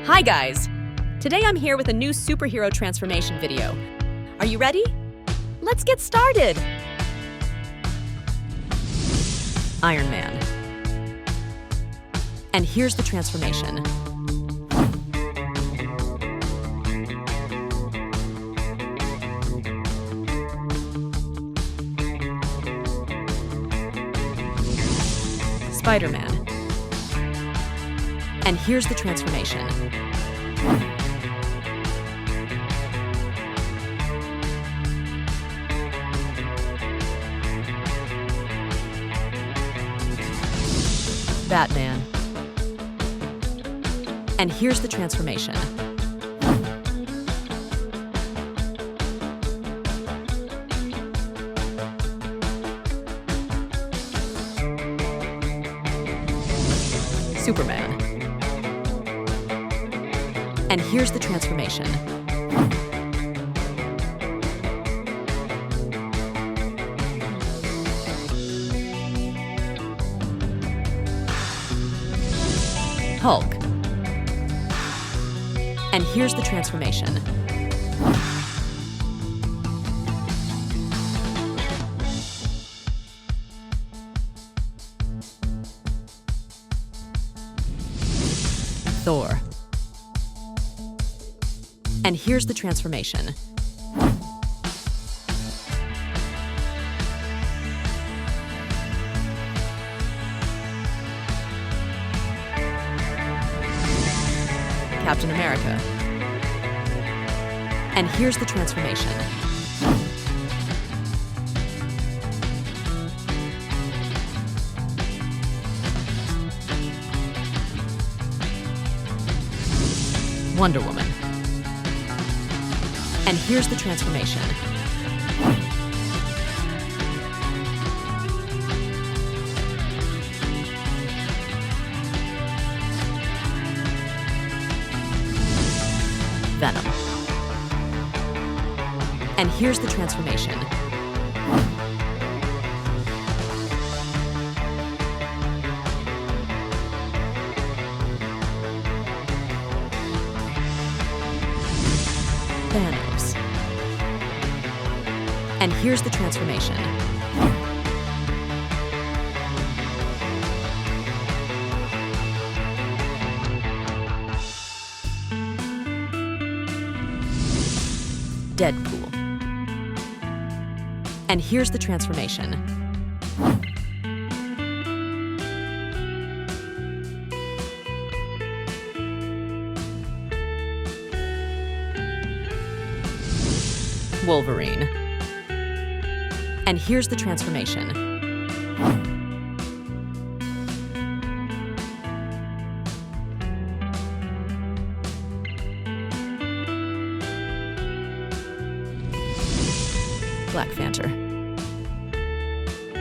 Hi guys! Today I'm here with a new superhero transformation video. Are you ready? Let's get started! Iron Man. And here's the transformation. Spider-Man. And here's the transformation. Batman. And here's the transformation. Superman. And here's the transformation. Hulk. And here's the transformation. Thor. And here's the transformation. Captain America. And here's the transformation. Wonder Woman. And here's the transformation. Venom. And here's the transformation. Thanos. And here's the transformation. Deadpool. And here's the transformation. Wolverine. And here's the transformation. Black Panther.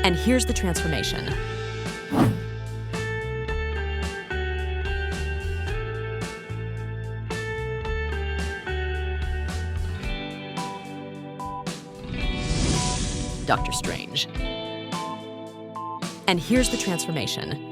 And here's the transformation. Doctor Strange. And here's the transformation.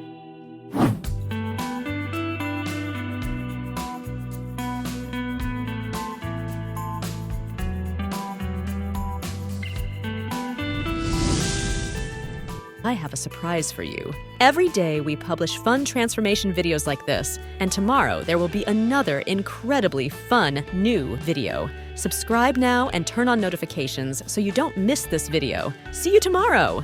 I have a surprise for you. Every day we publish fun transformation videos like this, and tomorrow there will be another incredibly fun new video. Subscribe now and turn on notifications so you don't miss this video. See you tomorrow!